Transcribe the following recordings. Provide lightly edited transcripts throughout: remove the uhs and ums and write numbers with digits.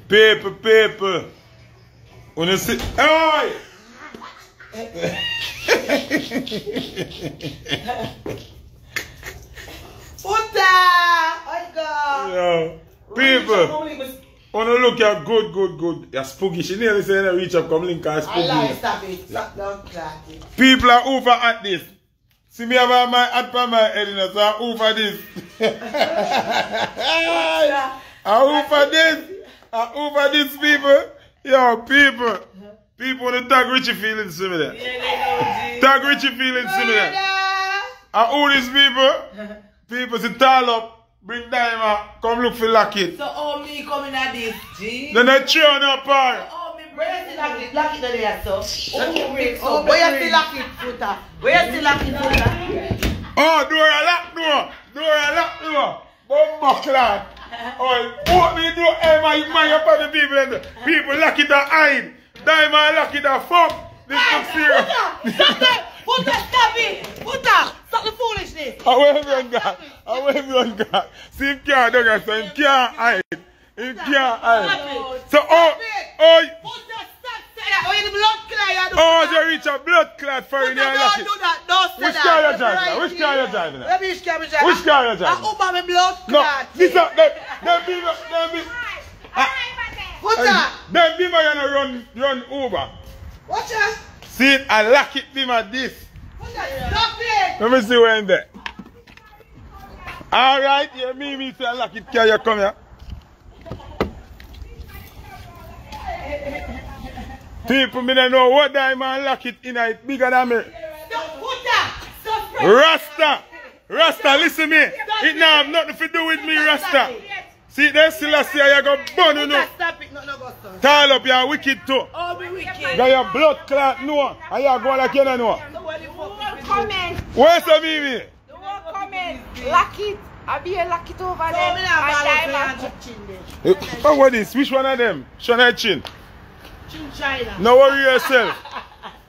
People. Wanna see? Oi! Puta! Oh God! Yo, people. Wanna look at good. You're spooky. She nearly said I reach up, come link and spooky. I like stop it. Stop down clatty. People are over at this. See me have my hat on my head, you know, so I'm over this. I'm over this, people. Yo, people. People want to tag Richie feelings to me there. Tag Richie feelings to me there. And all these people, people say tall up, bring Diamond, come look for Lockett. So all me coming at this, G? Then they cheer on her part. Where you still Lockett there, so? Where you still Lockett, Footer? Where you still Lockett, Footer? Oh, door lock. Bumbuckler. Oh, what me do? Hey, man, you put the people in there. People Lockett and hide. Diamond Lockett and fuck. This looks serious. Stop it! Footer, stop it! Footer, stop the foolishness. Away everyone got. See him can't do that, so him can't hide. So, you reach a blood clot for in your Lockett. Which car you driving? Which car you driving? Which car you driving? I open my blood clot. No, this them people gonna run Uber. Watch out. See it, I lock it them at this. Stop it. Let me see where in there. Alright, yeah, me say I lock it, can you come here? People me don't know what Diamond lock it in it bigger than me. Rasta, listen me. It now have nothing to do with me, Rasta. See, there's still a say you go burn, you know. Tall up, you're wicked too. Oh, be wicked. Got your blood clot, no. And you're going like you don't know. Comment. Where's the Mimi? The word comment. Lock it. I'll be a lock it over there. Oh, what is? Which one of them? Shana Chin. Chin China. No worry yourself.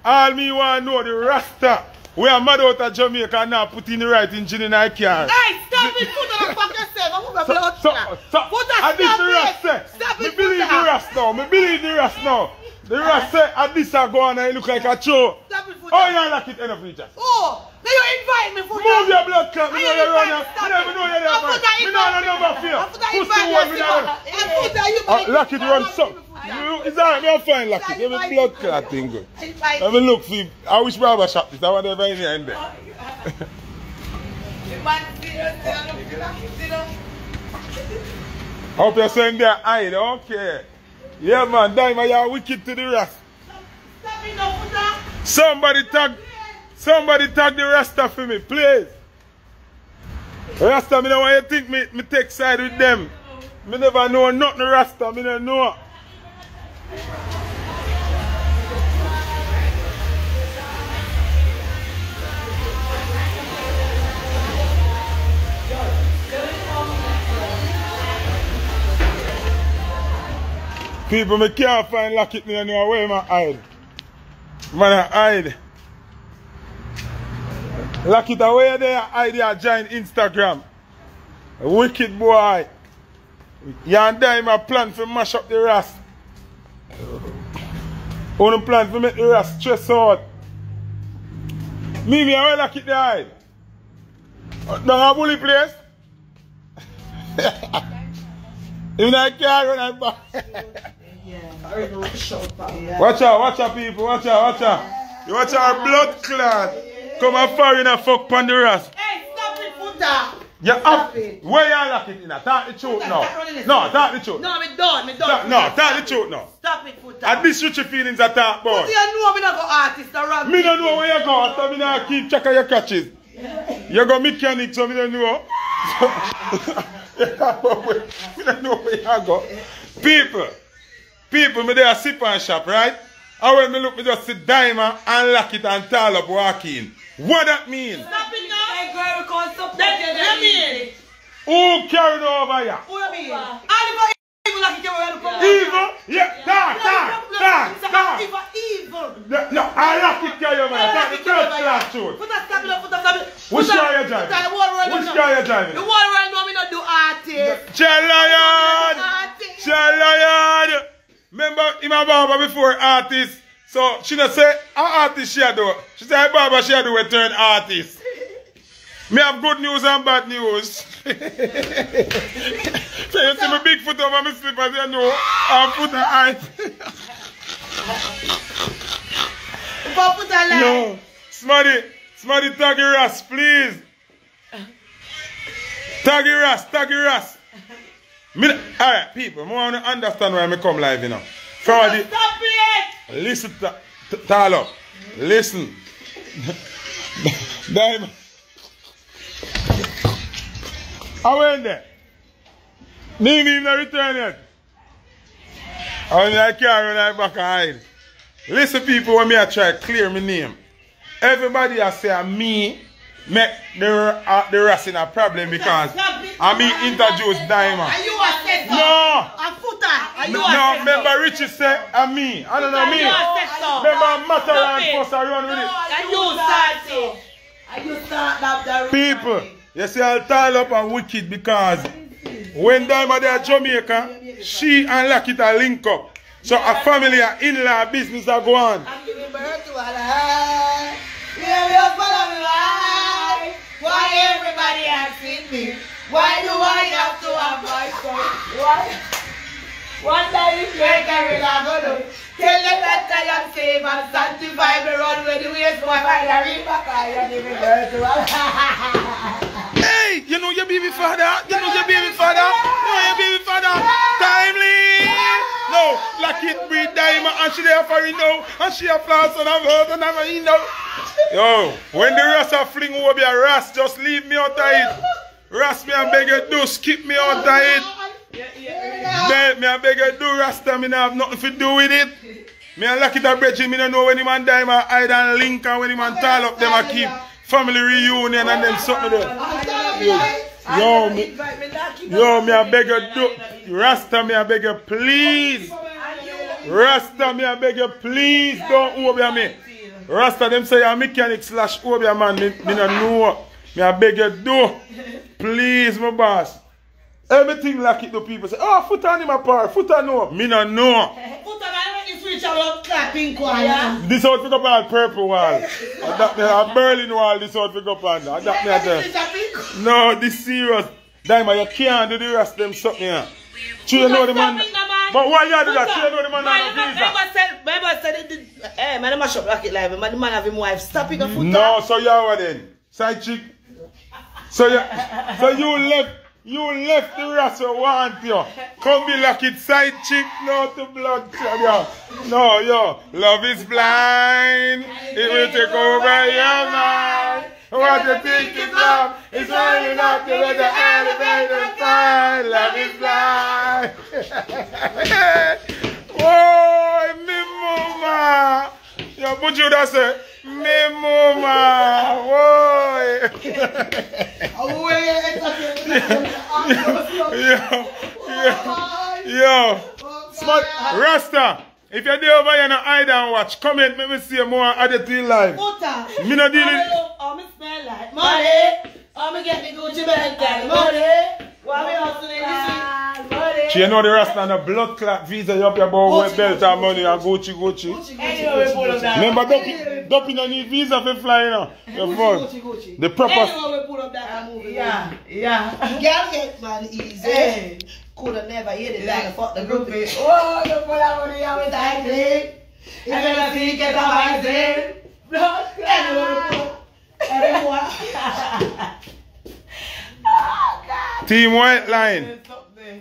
All me want to know the Rasta. We are mad out of Jamaica and now put in the right engine in our car. Hey, stop it, put on fuck yourself. I'm going to blood clot. I this the Rasta. Stop Me it, believe the Rasta now. Me believe the Rasta now. The Rasta at this are going and it look like a show. Stop it, Footer. Oh, you don't like it enough, Richard. Oh, now you invite me, Footer. Move your blood clot. Me know you're running. Me know you're there, man. Me know you're never fear. Pussy one, me know. Lock it run some. It's alright, I'm fine, Lock it. Give me blood clot thing good. Let me look for you. I wish barber shop this. I want to have any in there. Hope you're saying they're hide, okay. Yeah, man, Diamond, you're wicked to the rest. Somebody tag the Rasta for me, please. Rasta, me know why you think me take side with them. Me never know nothing Rasta, me don't know. People, me can't find Lockett me know where I hide. Man, I hide. Lockett away there, hide your giant Instagram. Wicked boy. You and Diamond plan to mash up the Ras. One plan to make the Ras stress out. Mimi, I will Lockett the hide. Down a bully place. Even I can't run that back. Watch out, people, watch out. You watch our blood clot. Come and fire in a fuck pan the Ras. Hey, stop it, Footer. Yeah, up. Where you lock it in? Talk the truth now. No, talk the truth. No, me done. No, talk the truth now. Stop it, Footer. At this Richie feelings I talk about. You know me not go artist around. Me don't know where you go, after me not keep track of your catches. You go mechanic, so me don't know. Me don't know where you go. People, me there sip and shop, right? And when me look, me just sit Diamond and lock it and tall up walking. What that mean? Stop it now. Hey, girl, we can't stop that. What do you mean? Who carried over here? What do you mean? I evil like you carry over. Evil? Yeah, talk. Evil. No, I lock it carry over here. That's the third class shoot. Put that stop it. Which car you driving? Which car you driving? The one right now, me not do artist. my barber before artist. So she not say artist she a do. She say barber she a do a turn artist. Me have good news and bad news. So you see my big foot over my slippers, you know, and foot and eyes. No, Smarty, tag your ass, please. Tag your ass. Alright, people, I want to understand why I come live, you know. Stop it! Listen, Talo. Listen. Diamond. I went there. Didn't even return yet. I can't run back and hide. Listen, people, when I try to clear my name, everybody I say me make the rest in a problem because I me introduce Diamond. Are you a sector? No. A footer? Are you No, remember Richie say me. I don't know me. Remember Mataran first I run with it. Are you starting? Are you starting up the People, you see I'll tile up and wicked because when Diamond there at Jamaica, she and Lucky are link up. So a family, a in-law business are go on. I'm giving birth to a life. Yeah, we are following life. Why everybody asking me? Why do I have to have my son? Why? One day we break every lagoon. Tell them that I am saved and sanctified. Me run with the waste boy by the river. I am giving birth to a life. Hey, you know your baby father? You know your baby father? You know your baby father? Timely! No, like it breed Diamond and she there for you know. And she a floss and I've heard and I've you know. Yo, when the rest are fling over your rest, just leave me out of it. Rest me and beg you do, skip me out of it. Me and beg you do, Rasta, me not have nothing to do with it. Me and Lucky the bridge, me don't know when the man Diamond hide and link and when the man tall up them I keep family reunion and then something there. Yo, me I beg you do, Rasta, me I beg you please. Rasta, me I beg you please don't over me. Rasta, them say a mechanic / over man, me no know. Me I beg you do, please my boss. Everything like it do people say, oh, foot on him apart, foot on no. Me no know. This out pick up on purple wall. A Berlin wall, this out pick up on. No, this serious. Diamond, you can't do the rest of them something here. You know the man. But why you do that? You know the man on the visa. Remember said, hey, man, I'm shop like it live. Man, the man have him wife. Stop it, foot. No, so you are then. Side chick. So you left the rest of want you. Come be like it side chick, no to blood. No, yo. Love is blind. It will take over your mind. What you think is love is only not to let the elevator sign. Love is blind. Oh, me mama. Yo, but you that say, me mama. Yo, Smart Rasta. If you're there over here and hide and watch, comment, let me see more added to your life. Me not dealing. Oh, me smell like money. Oh, me get the Gucci belt money. Why me hustling this week? Money. You know the Rasta and the blood clot visa you up your boy belt and money and Gucci. Remember, Dumpy don't need visa for flying now. Gucci. The proper. Yeah. Girl get man easy. Coulda never hit it like fuck the groupie. Oh, you put out money out with that thing. And then I see you get out my thing. Team White Line.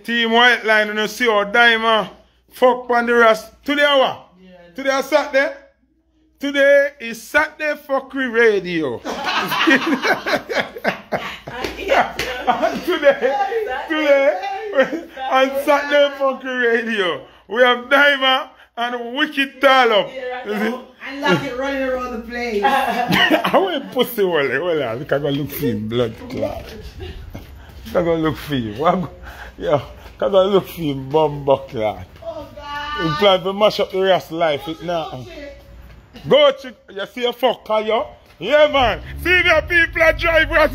Team White Line, you know, see how Diamond fuck on the rest. Today what? Today is Saturday. Today is Saturday Fuckery Radio. Today, on Saturday Fuckery Radio, we have Diamond and Wicked Tall. And like it running around the place. I want pussy wally. Well, I think I'm going to look for him, blood clot. I'm going to look for you. Yeah, I'm going to look for him, bumbo clot. Oh, God. We plan to mash up the rest of life. It now. Go to, you see a fuck, are you? Yeah, man. See the people that drive us.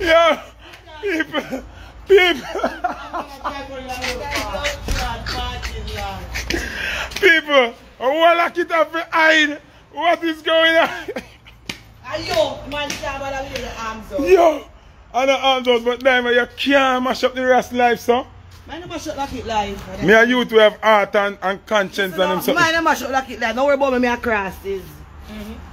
Yo, people. People, what lock it up for hide? What is going on? Yo, man, can't with your arms out. Yo, I know arms out, but now you can't mash up the rest life, son. Man, no mash up like it live. Me and you to have heart and conscience and them something. Man, no mash up like it live. Don't worry about me, I crosses.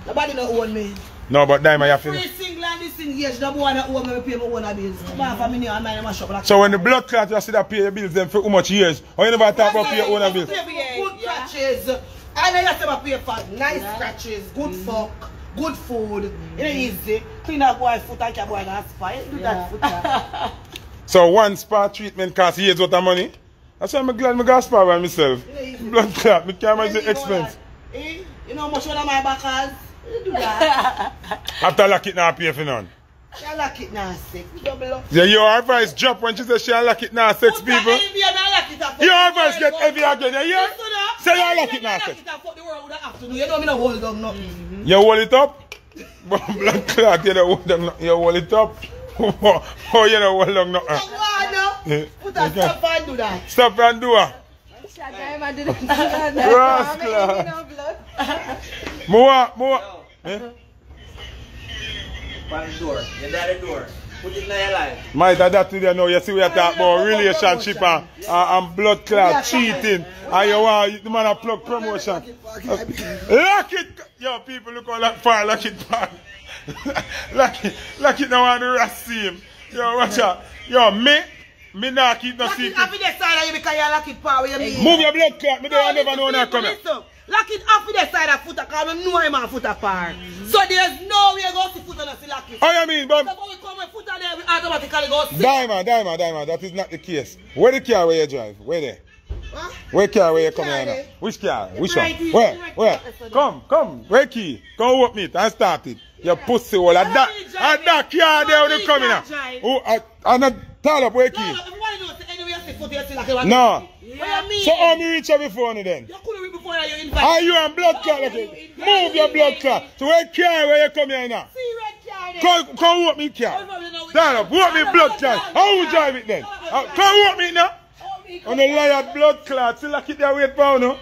Nobody don't own me. No, but Diamond, you have to. Free single and disengaged, no one that own me, pay my own bills. Come on, for me, and man, mash up like so when the blood clot, you see that pay your bills them for how much years? Or you never talk about pay your own bills? Good scratches. I know you have to pay for nice scratches, good fuck, good food. It ain't easy. Clean up boy foot and your boy got spy. Do that foot. So one spa treatment costs years worth of money. That's why I'm glad I got spa by myself. Blood clot, I can't manage the expense. You know how much one of my backers? You do that. After lock it now, pay for none. She lock it now, sick. Double up. Yeah, your advice drop when she says she lock it now, sex people. Your advice get heavy again, yeah? Say you lock it now, sex. You know me no hold on nothing. You hold it up? Blood clot, you don't hold on, you hold it up? Oh, you don't hold on nothing. Put a stop and do that. Stop and do it. Rascal. More. One door. Your daddy door. Put it in your life. Might have that today now. You see we are talking about relationship and blood clot cheating. And you want the man to plug promotion. Lock it! Yo, people look all that far. Lock it back. Lock it now on the rest team. Yo, watch out. Yo, me not keep no secret. Lock it off the side of you because you lock it power. Move your blood clot. Me don't never know when I come here. Lock it off the side of foot because I know him on foot apart. So there's no way you go see foot and see lock it. Oh, you mean, but... So when we come with foot and there, we automatically go see. Diamond, that is not the case. Where the car where you drive? Where there? Huh? Where car where you come here now? Which car? Which one? Where? Come. Where key? Come with me. I started. Your pussy hole. At that car there when you come in now. Oh, I'm not tall up. Where key? No. So how me reach you before then? You couldn't reach before you invite. Are you on blood clot? Move your blood clot. So where car where you come here now? See red car there. Come with me car. Stand up. Walk me blood clot. How you drive it then? Come with me now. On the liar blood clot. See lock it there wait for no.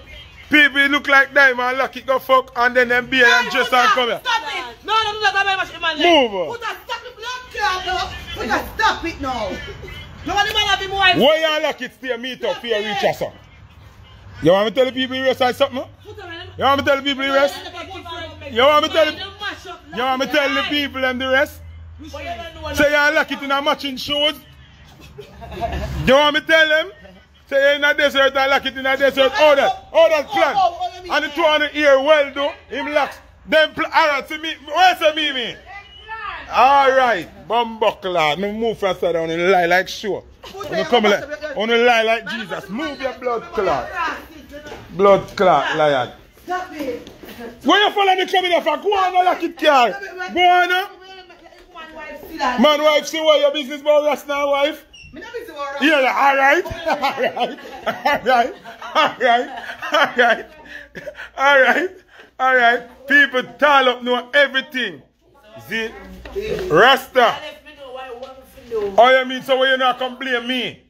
People look like Diamond, lock it go fuck and then them beer and just and come here. Stop it. No, move. Put a stop the blood clot now. Put a stop it now. No one man have been more. Why you lock it stay meet up for your reach or something? You want me to tell the people you rest or something? You want me to tell the people you rest? You want me to tell the people and the rest? Say you lock it in a matching shoes? You want me to tell them? Say you're in a desert and lock it in a desert. All that plan. And the two on the ear well do. Him locks. Them alright, see me. Where's the me? Alright, bumbuckler. No move from side on and lie like sure. On the lie like Jesus. Move your blood clot. Blood clot, lion. Stop it. Where you follow me coming here for? Go on and lock it car. Go on now. Man, wife, see what your business about last now, wife? Yeah, alright. People tall up know everything. See? Rasta. Oh, you mean so you not come blame me?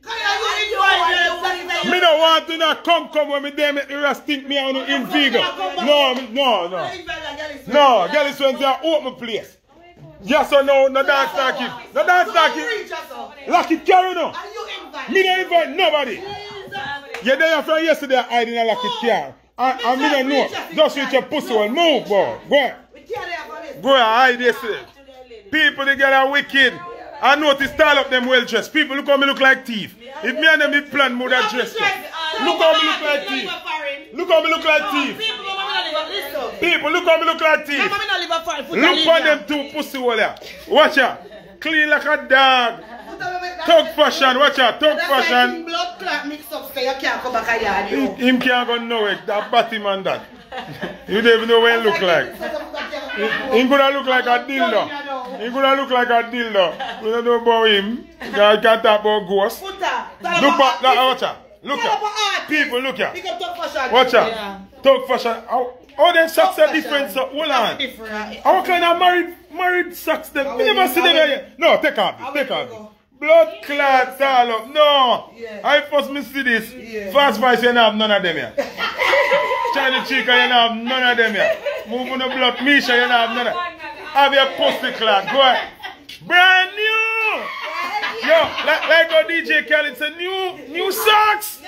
Me don't want to not come when me there make the rest think me on in Vigo. No, girl is when they open place. Yes or no dance talking. No dance talking. Lock it carry no. Me don't invite nobody. You're there from yesterday hiding a lock it car. And me don't know. Just with your pussy will move, boy. Go hide yesterday. People they get wicked. I notice tall up them well dressed. People look how me look like thief. If me and them did plan more than dressed up. Look how me look like thief. Look how me look like thief. People look how me look like thief. Look on them two pussy hole there. Watch out. Clean like a dog. Talk fashion, watch out. Talk fashion. Blood clot mix up so you can't come back a yard. Him can't go nowhere. That batty man that. You don't even know what he look like. He gonna look like a dildo. He gonna look like a dildo. We don't know about him. You can't talk about ghosts. Look back, watch out. Look at people, look at. Watch out. Talk fashion. Oh, them socks are different. So hold on. How kind of married married socks them. We never see them here. No, take off. Take off. Blood clots all up. No. Yeah. I first me see this. Yeah. Fast Vice, you don't have none of them here. China Chica, you don't have none of them here. Move on the blood. Misha, you don't have none of them. Have your pussy clot. Go ahead. Brand new. Yo, like our DJ Khaled said, new socks.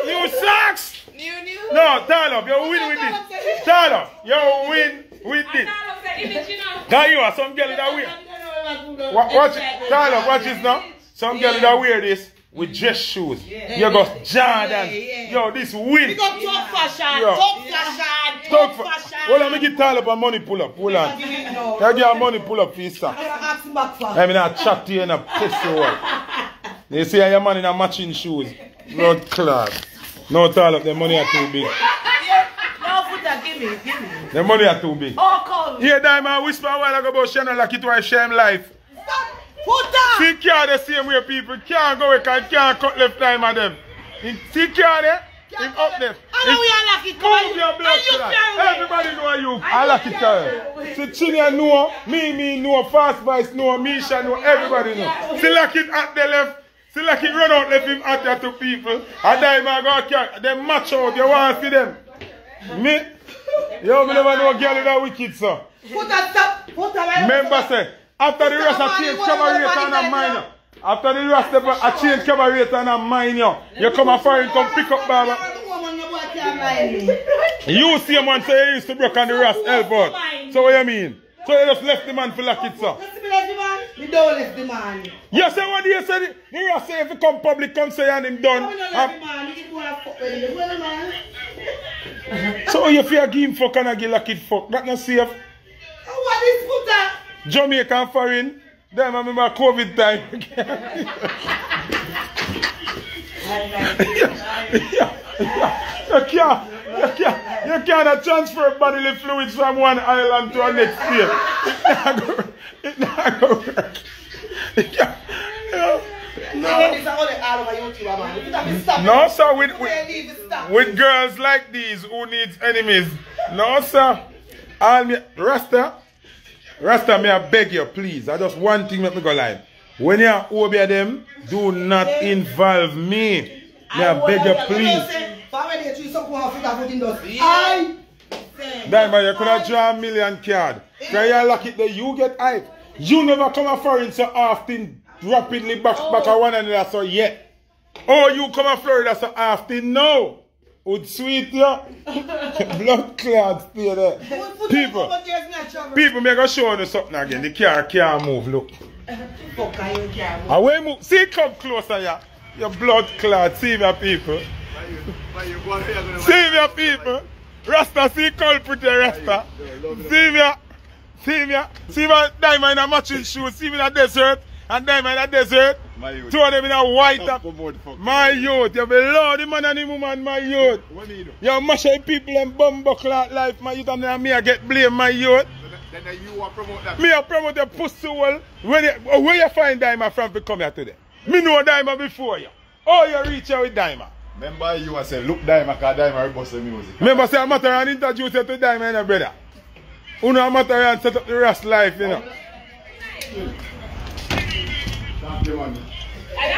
New socks. New. No, Tyler, you win with this. Tyler, you win with this. Now you are some girl that wear. Watch it. Tyler, watch this now. Some girl that wear this with dress shoes. You got Jordan. Yo, this win. We got top fashion. Yo. Top fashion. Hold on, let me get Tyler a money pull up. Hold on. I get a money pull up for his sock. I mean, I chat to you in a pussy wall. They say your man in a matching shoes. Blood clot. No, Tyler, the money are too big. No, put that, give me. The money are too big. Oh, come. Here, Diamond, whisper a while ago about Shannon like it was shame life. Put that. See car the same way people can't go away because can't cut left time of them. See car there? Him up there. I know we are lucky. Move your blood clot. Everybody know you. I like it, Kyle. See Chinya know, me know, Fast Vice know, Misha know, everybody know. See like it at the left. See like it run out left him at there to people. And Diamond go carry. Them match out. You want to see them? Me? Yo, me never know a girl in that wicked, sir. Put that stop. Put that. Remember, say, after the rest of change cabaret and a minor. After the rest of a change cabaret and a minor. You come and fire and come pick up Baba. You see a man say he used to break on the rest elbow. So what you mean? So you just left the man for like it, sir. You don't left the man. You say what you said? You just say if you come public, come say and him done. So you feel give him fuck and I give like it fuck. That not safe. What is put that? Jamaica and foreign. Then I remember COVID time. You can't transfer bodily fluids from one island to a next state. It not go work. No, sir, with girls like these who needs enemies. No, sir. Rasta, may I beg you, please. I just one thing make me go live. When you are over them, do not involve me. May I beg you, please. Diamond, you could have draw a million card. Because you lock it there, you get hype. You never come a foreign so often, rapidly back a one another so yet. Oh, you come a Florida so often, no. Would sweet you. Blood clots stay there. People make a show you something again. The car can't move, look. Away move. See, come closer, yeah. Your blood clot, see your people. See your people. Rasta, see culprit, Rasta. See my Diamond in a matching shoes. See me in a desert. And Diamond in a desert. Two of them in a white top. My youth. You below the man and the woman, my youth. What do you do? You mash up people and bumbo clot life, my youth. And then me I get blame, my youth. Then you want to promote that? Me I promote the pussy well. Where you find Diamond from to come here today? Me know Diamond before you. Oh, you reach here with Diamond. Remember you and say, look Diamond, because Diamond bust the music. Remember say I'm and introduce you to Diamond, brother. You know I'm and set up the rest life, you know. Thank you, man. Yeah.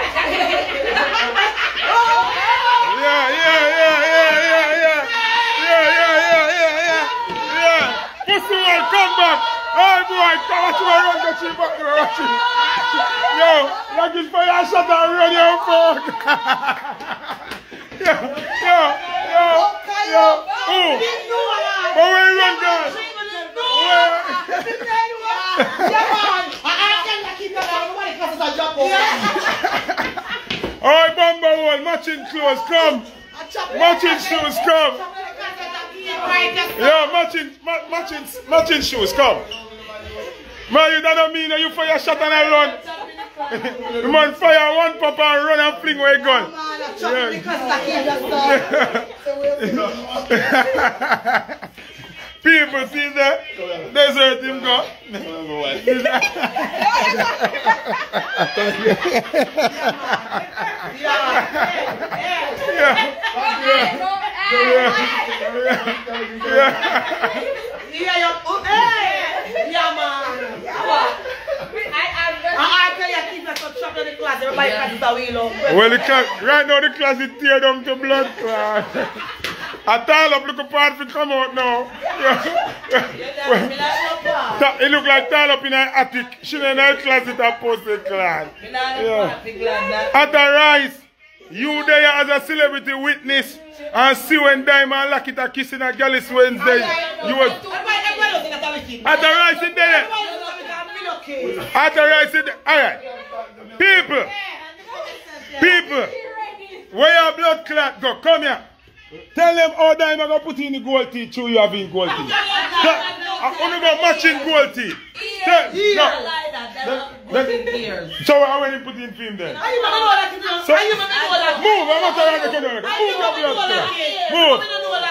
Pussy will come back. Oh boy, come on, you run the cheap back to the Yo, looking for your shot and run your fuck. Yo. But where you run down? Alright, Bumble Wall, matching clothes, come. Matching shoes, come. Yeah, matching shoes, come. Man, you don't mean that you fire shot and I run. You man fire one pop and run and fling where you gun. People see that desert him go. I tell you, keep that shop in the class. Everybody classes a wheel up. Well, right now the class is tear down to blood clot. I tall up, look apart for come out now. It look like tall up in her attic. She in her closet a posted class. At the Rice, you there as a celebrity witness and see when Diamond Lucky are kissing a girl is Wednesday. You was at the Rice in there. At the Rice in there. Alright. People, where your blood clot go? Come here. Tell them how Diamond gonna put in the gold teeth through you having gold teeth. I'm gonna matching gold teeth. So how many put in film then? So, move, I'm not trying to get over. Move your blood clot. Move.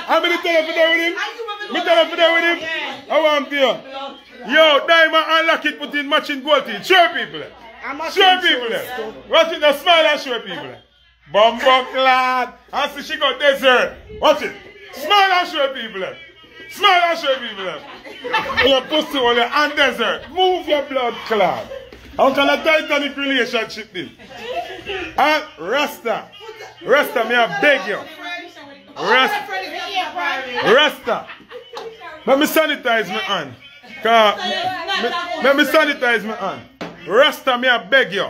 How many tell him for there with him? Me tell him for there with him? I want to. Yo, Diamond and Lucky put in matching gold teeth. Show people. Show people. Watch it, now smile and show people. Bumbo clad. And see she got dessert. Watch it. Smile and show people. Smile and show people. Your pussy on your and dessert. Move your blood clot. How can a Titanic relationship this? And Rasta, me I beg you. Rasta. Let me sanitize my hand. Let me sanitize my hand. Rasta, me I beg you.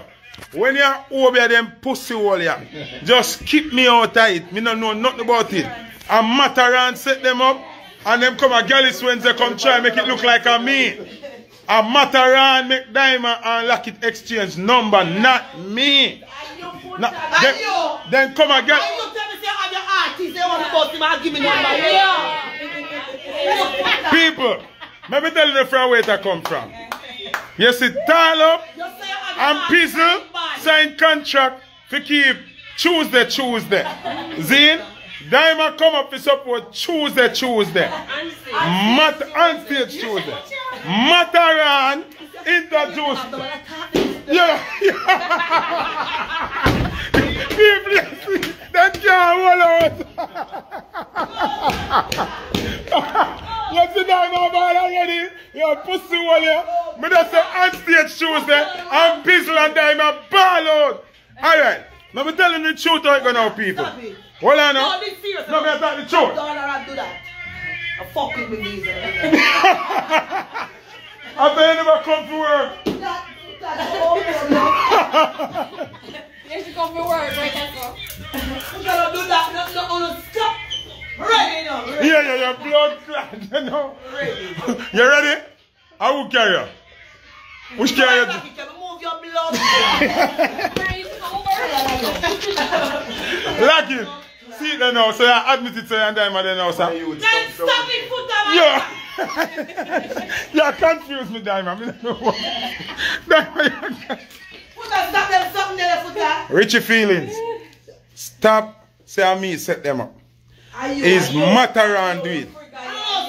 When you over them pussy wall here, just keep me out of it. Me don't know nothing about it. And Mataran set them up, and them come a Gallis Wednesday come try make it look like a me. And Mataran make Diamond and Lucky exchange number, not me. Then come a girl. People, let me tell you from where it come from. You see, Tyler and Pizzle sign contract to keep Tuesday. Zine, Diamond come up to support Tuesday. Onstage Tuesday. Mataran introduced. Yeah. People, that can't hold out. You see Diamond ball already? You're pussy wall here. Me just say onstage Tuesday and Pizzle and Diamond ball out. Alright. Let me tell you the truth how it go now, people. Hold on now. No, this serious. No, me tell the truth. Don't do that. I fuck with me, these. After you never come to work. Yes, you come to work, right? That's all. You gotta do that. No, stop. Ready now. Yeah, your blood clot, you know. Ready. You ready? I will carry you. Which carry you? Move your blood. Lucky. See them now, so I admit it to you and Diamond then now, sir. Then stop it, put that Yeah. You confuse me, Diamond. I don't know what. Diamond, Put that, stop them, something there, put that. Richie Feelings. Stop. Say me set them up. Is Mataran do it.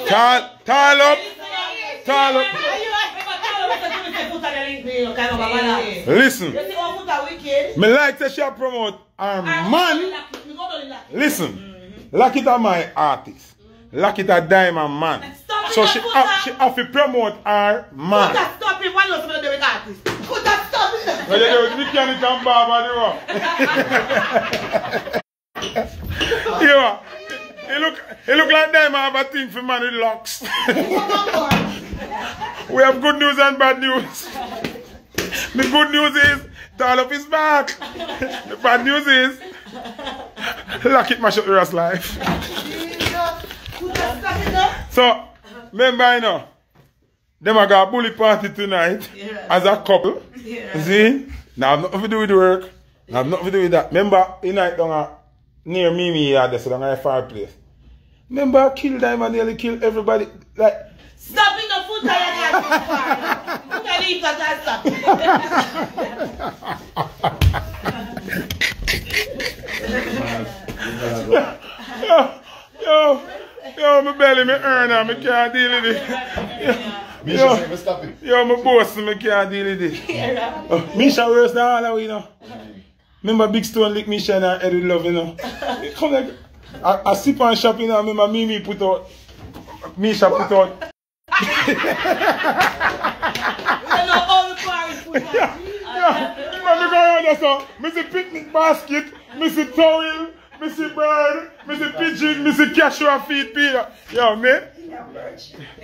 Tall up. Listen. Me like to share promote our man. Listen. Lakita my artist. Lakita Diamond man. So she have to promote our man. Put that stop it. What else do with artist? Put that stop it. No, you do the mechanic and barber the rock. It look like Diamond have a thing for man with locks. We have good news and bad news. The good news is Tarlop is back. The bad news is Lucky mash up the rest life. So remember, you know, them are got a bully party tonight as a couple. See? Now I have nothing to do with the work. I have nothing to do with that. Remember, tonight down near Mimi here, that's down at a fireplace. Remember, I killed Diamond, nearly killed everybody. Like, stop it, no foot I put a leaf that stop Yo, my belly, me earn her, me can't deal with it. Yo, my boss, me can't deal with it. Misha worse than all of we, you know. Remember Big Stone lick Misha and Eddie Love, you know. Come like, I sip and shop, you know, remember Mimi put out, Misha put out. don't know all the parties put on. Yeah. When we go around there, so, I see picnic basket, I see towel, I see bird, I see pigeon, I see cashew feed Peter. Yo, man.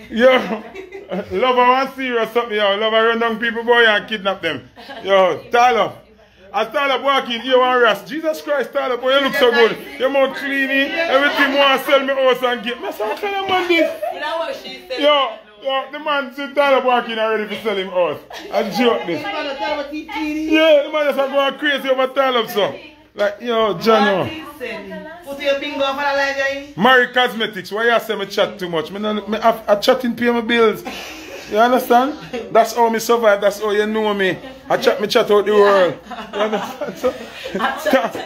Yo, lover want serious something, yo. Lover run down people boy and kidnap them. Yo, Tyler. As Tyler walking, you want rest. Jesus Christ, Tyler, boy, you look so good. You're more cleany. Everything want to sell me house and get. I said, what kind of man this? You know what she said? Yo, the man see Tyler walking and ready to sell him house. I joke this. Yeah, the man just going crazy over Tyler, so. Like, yo, John. Put your finger for the live, Mary Cosmetics, why you say me chat too much? I chatting pay my bills. You understand? That's how me survive, that's how you know me. I chat out the world. You understand? So,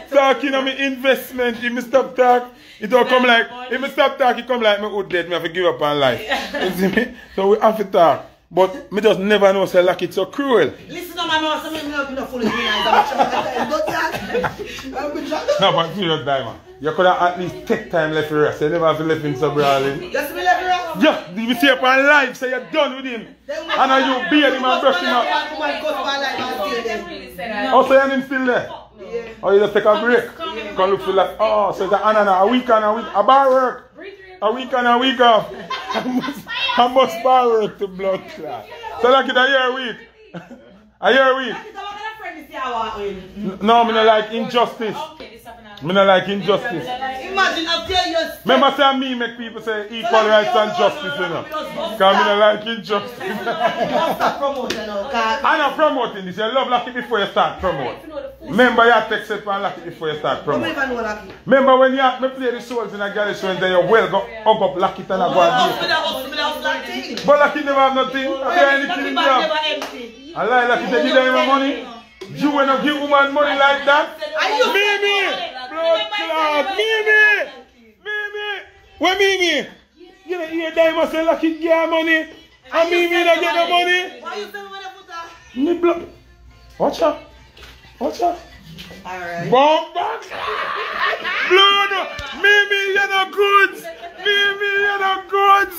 talking on me investment, if me stop talk, it don't come like, if me stop talk, it come like me would dead, me have to give up on life. You see me? So we have to talk. But me just never know say like it's so cruel. Listen to my mouth, some of me not foolish. No, but serious diamond. You could have at least take time left for rest. You never have to left him so brawling. Just me left for rest? Yeah, you see up on live, so you're done with him. And now you beard him and brush him up. Oh, so you're still there? Yeah. Oh, you just take a break? Yeah. Come look for like, oh, so it's a week and a week, a bar work. A week and a week off. I must bar work to blood clot. So like it a year week. A year week. No, I don't like injustice. I don't like injustice. Imagine I'll tell you. Remember say me make people say equal rights and justice, you know. Because I don't like injustice. I'm not promoting this. You love Lucky before you start promoting. Remember you have to accept and Lucky before you start promoting. Remember when you have to play the souls in a gallery show and then you well go hug up Lucky and go and do it. But Lucky never have nothing. Have you anything in there? I like Lucky to give them money. You will not give woman money like that? Mimi! Blood clot! Mimi! Mimi! Where Mimi? You don't hear Diamond say Lucky get money? And Mimi don't get the money? Why you tell me when I put that? Me blood. Watch out. Watch out. Alright. Bomb back! Blood! Mimi, you're not good! Mimi, you're not good!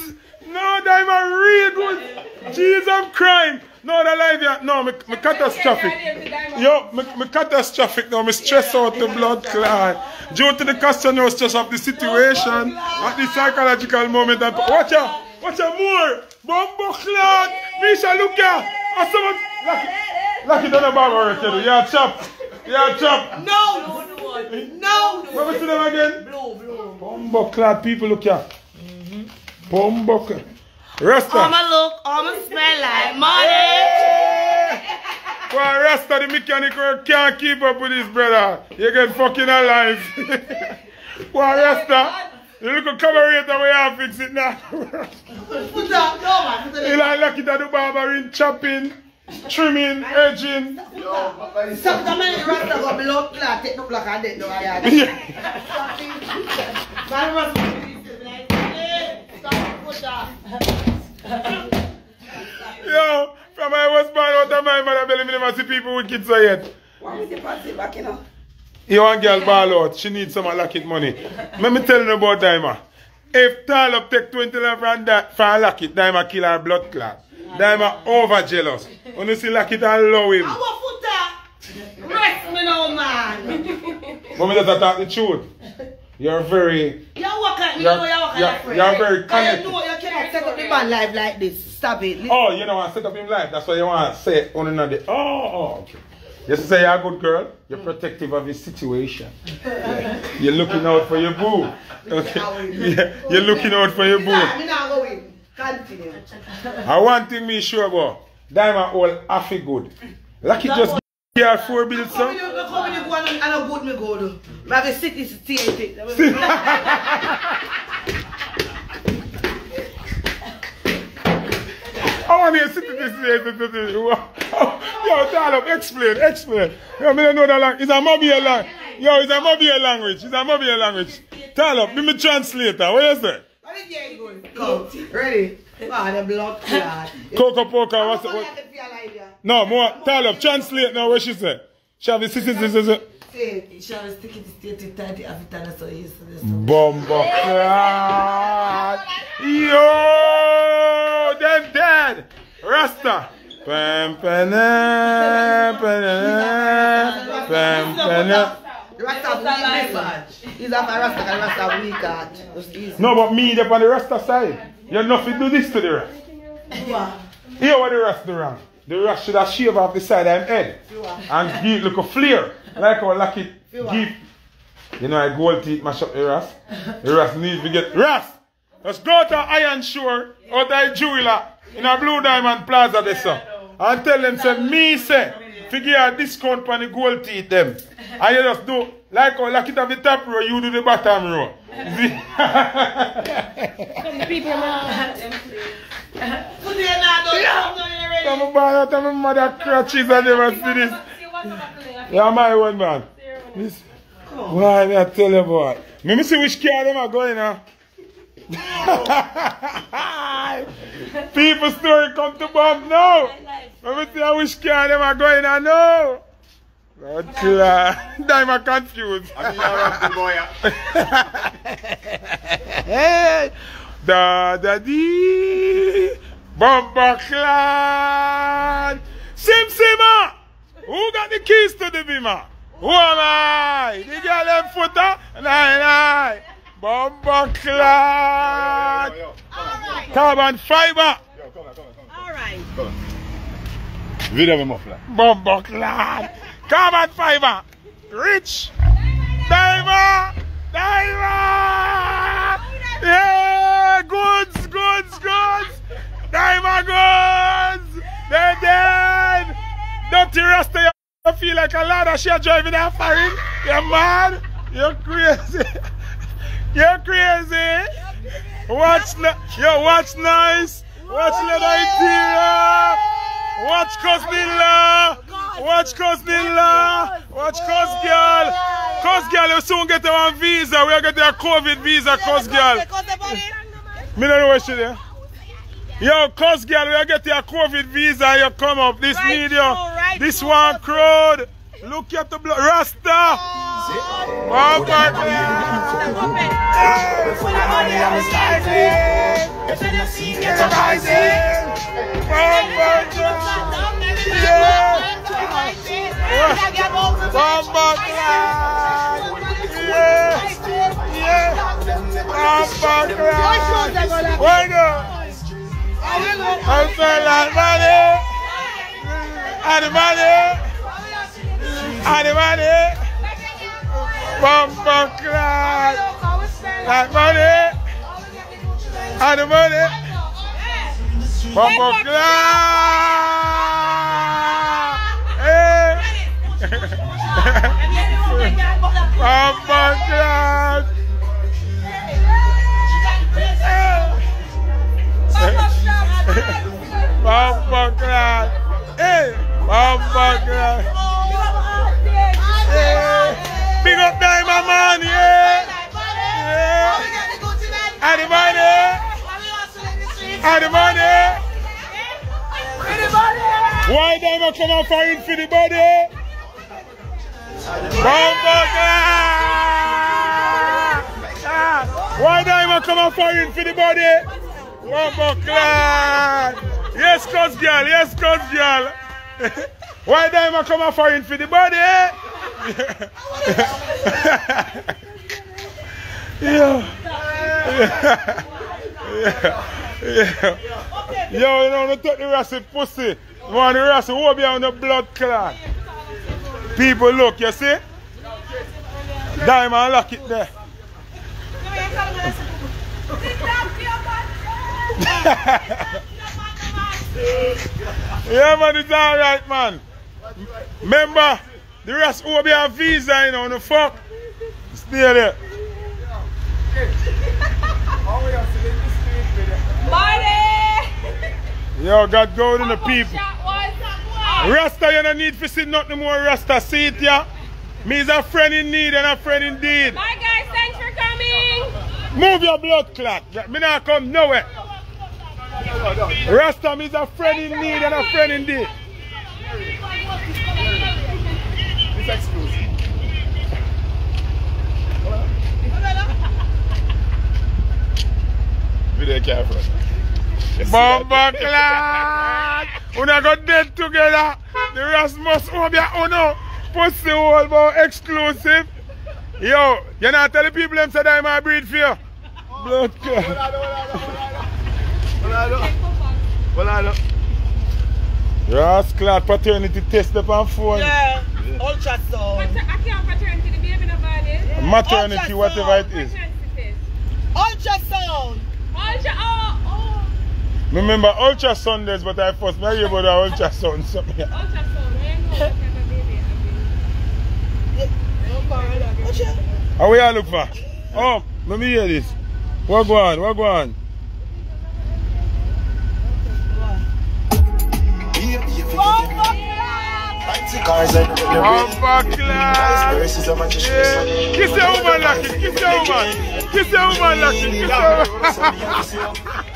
No, Diamond real good! Jesus crime! No, the live here. No, me catastrophic. Yo, me catastrophic now. Me stress out the blood clot. Due to the customer stress of the situation, at the psychological moment. And watch out more. Bumbo clot. Misha, look here. I saw Lucky done a barber work. Yeah, chop. Yeah, chop. No. Let me see them again. Blue. Bumbo clot people, look here. Bumbo clot. Rasta. I'ma smell like money. Well, Rasta, the mechanic can't keep up with his brother. You get fucking alive. Well, Rasta, the little carburetor we have fix it now. Put that, no man. You like Lucky to do barbering, chopping, trimming, edging. Sometimes Rasta got blood clot, take no black and dead no I Yo, from I was born out of my mother belly, me never see people with kids yet. Why is the party back, you know? You want girl ball out, she needs some Lockett money. Let me tell you about Daima. If Talop take 20 from that for Lockett, Daima kill her blood clot. Daima over jealous. When you see Lockett and love him. I want put that. Rest me now, man. But me just talk the truth. You're very... You're very connected. You know you cannot set up the man live like this. Stop it. Oh, you don't want to set up him live. That's why you want to say it on another. Oh, okay. Just say you're a good girl. You're protective of your situation. Yeah. You're looking out for your boo. Okay. Yeah. You're looking out for your boo. I'm not going. Continue. And one thing me sure about, Diamond all happy good. Lucky just give her 4 bills, son. Come in, go and a good me go do. I have a city theater. I want to sit in this. Yo, Talop, explain. Yo, I don't know that language. It's a mobile language. Yo, it's a mobile language. Talop, be me translator. What you say? Go. Ready? The blood clot. Coco Poca, what's what? No, more. Talop, translate now what she said. She have the citizens. Bomba clot. Yo, them dead. Rasta. Pam, pam, pam, pam, pam. Rasta weak. He's off a Rasta and Rasta weak at. No, but me up on the Rasta side. You have nothing to do this to the rest. Here what the rest do wrong. The rest should have shaved off the side of his head. And give it like a flare. Like how Lucky give. You know, I gold teeth mash up the rest. The rest needs to get rest. Let's go to Iron Shore out of jeweler in a Blue Diamond Plaza there, sir. And tell them, say, me say, figure a discount on the gold teeth them. And you just do, like how Lucky have the top row, you do the bottom row. Come the people now. I'm about to my mother crutches and never see this. Yeah, my one man. This, why I tell you about? Let me see which car them are going now. People story come to bomb now. Let me see which car them are going now. No. I'm confused. Hey, da dee, Bumper Clan, Sim. Who got the keys to the Bima? Who am I? The girl them footer? Nine. Bumper Clan, Carbon Fiber. Alright. Video me muffler. Bumper Clan, Carbon Fiber. Rich. Diver. Yeah, goods. Diamond goods. They're dead. Dirty Rasta, you feel like a ladder. She driving that foreign. You're mad. You're crazy. Watch nice. Watch leather interior. Watch Cosnilla. Watch Cos girl. Cos girl, you soon get one visa. We'll get a COVID visa, Cos girl. Me don't know what she there. Yo, Cos girl, we'll get a COVID visa. You come up. This media. This one crowd. Look at the blood. Rasta. Big up Diamond man, yeah. Why Diamond come out firing for the body? Why Diamond come out firing for the body? Yes, Cos girl. Why Diamond come out firing for the body? Yo, you know, don't take the Rasta pussy. You want the Rasta who be on the blood clot. People look, you see? Diamond lock it there. Yeah, man, it's alright, man. Remember, the rest will be a visa, you know, the fuck. Stay there. Money! Yo, God go to the people. Rasta, you don't need to see nothing more Rasta. See it, yeah? Me is a friend in need and a friend indeed. Bye, guys. Thanks for coming. Move your blood clot. Me not come nowhere. Rasta, me is a friend in need and a friend indeed. It's exclusive. Video careful. Bomba clan! Una got dead together. The Rasmus Obia Uno. Pussy hole about exclusive. Yo, you not tell the people them say that I'm a breed for you. Blood clot. Rascal paternity test up on phone. Yeah. Ultrasound. I can't paternity, the baby no body. Maternity, Ultrasound. whatever it is. Ultrasound. Remember ultrasound days, but I first know you about the ultrasound. Something. How we all look for? Oh, let me hear this. What go on? What go on? Bumper class. Yeah. Kiss your woman, Lucky. Kiss your woman. Kiss your woman, Lucky. Kiss your woman.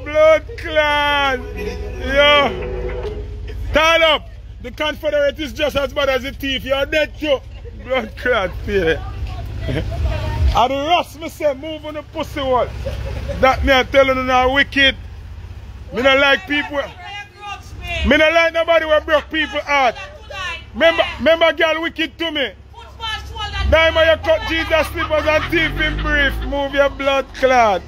Blood clan. Yo. Turn up. The Confederate is just as bad as the thief. You're dead too. Blood clan. Yeah. And the rest me say move on the pussy wall. That me I telling you now wicked. Me not like people. Me not like nobody who broke people heart. Remember girl wicked to me. Diamond you cut Jesus slippers and thief in brief. Move your blood clot.